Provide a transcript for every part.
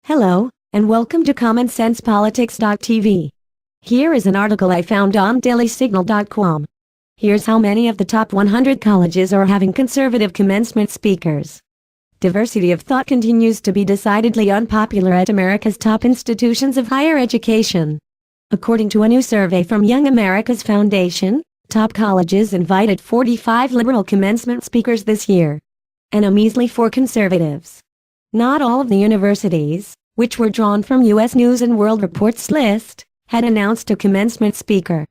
Hello, and welcome to commonsensepolitics.tv. Here is an article I found on dailysignal.com. Here's how many of the top 100 colleges are having conservative commencement speakers. Diversity of thought continues to be decidedly unpopular at America's top institutions of higher education. According to a new survey from Young America's Foundation, top colleges invited 45 liberal commencement speakers this year, and a measly 4 conservatives. Not all of the universities, which were drawn from U.S. News and World Report's list, had announced a commencement speaker.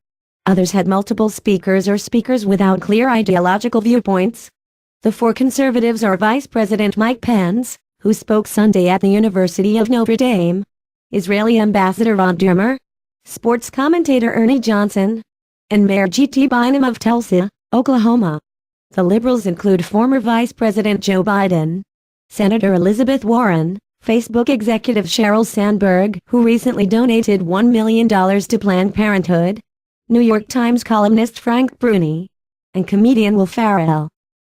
Others had multiple speakers or speakers without clear ideological viewpoints. The 4 conservatives are Vice President Mike Pence, who spoke Sunday at the University of Notre Dame, Israeli Ambassador Ron Dermer, sports commentator Ernie Johnson, and Mayor G.T. Bynum of Tulsa, Oklahoma. The liberals include former Vice President Joe Biden, Senator Elizabeth Warren, Facebook executive Sheryl Sandberg, who recently donated $1 million to Planned Parenthood, New York Times columnist Frank Bruni, and comedian Will Ferrell.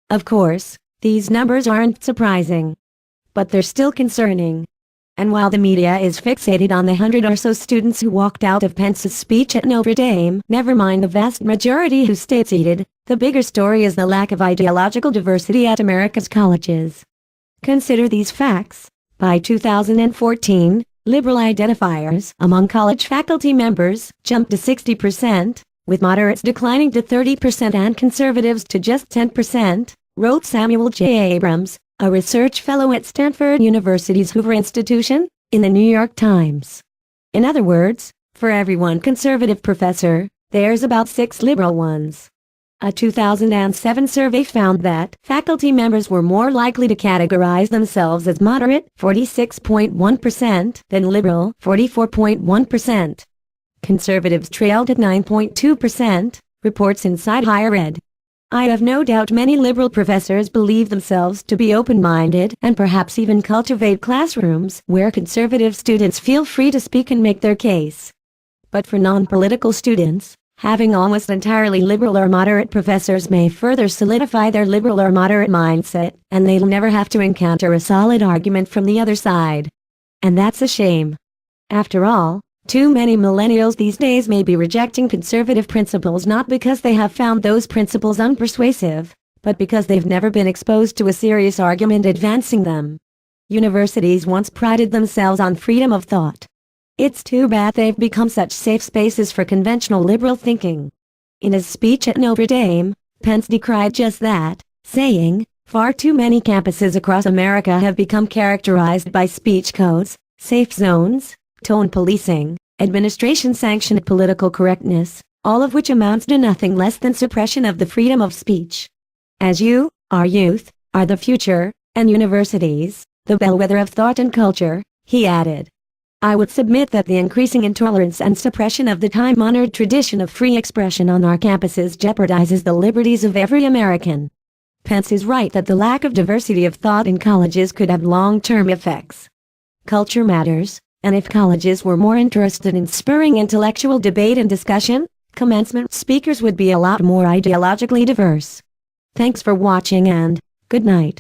Of course, these numbers aren't surprising, but they're still concerning. And while the media is fixated on the 100 or so students who walked out of Pence's speech at Notre Dame, never mind the vast majority who stayed seated, the bigger story is the lack of ideological diversity at America's colleges. Consider these facts. By 2014, liberal identifiers among college faculty members jumped to 60%, with moderates declining to 30% and conservatives to just 10%, wrote Samuel J. Abrams, a research fellow at Stanford University's Hoover Institution, in the New York Times. In other words, for every 1 conservative professor, there's about 6 liberal ones. A 2007 survey found that faculty members were more likely to categorize themselves as moderate, 46.1%, than liberal, 44.1%. Conservatives trailed at 9.2%, reports Inside Higher Ed. I have no doubt many liberal professors believe themselves to be open-minded and perhaps even cultivate classrooms where conservative students feel free to speak and make their case. But for non-political students, having almost entirely liberal or moderate professors may further solidify their liberal or moderate mindset, and they'll never have to encounter a solid argument from the other side. And that's a shame. After all, too many millennials these days may be rejecting conservative principles not because they have found those principles unpersuasive, but because they've never been exposed to a serious argument advancing them. Universities once prided themselves on freedom of thought. It's too bad they've become such safe spaces for conventional liberal thinking. In his speech at Notre Dame, Pence decried just that, saying, "Far too many campuses across America have become characterized by speech codes, safe zones, tone policing, administration-sanctioned political correctness, all of which amounts to nothing less than suppression of the freedom of speech. As you, our youth, are the future, and universities, the bellwether of thought and culture," he added. I would submit that the increasing intolerance and suppression of the time-honored tradition of free expression on our campuses jeopardizes the liberties of every American. Pence is right that the lack of diversity of thought in colleges could have long-term effects. Culture matters, and if colleges were more interested in spurring intellectual debate and discussion, commencement speakers would be a lot more ideologically diverse. Thanks for watching and good night.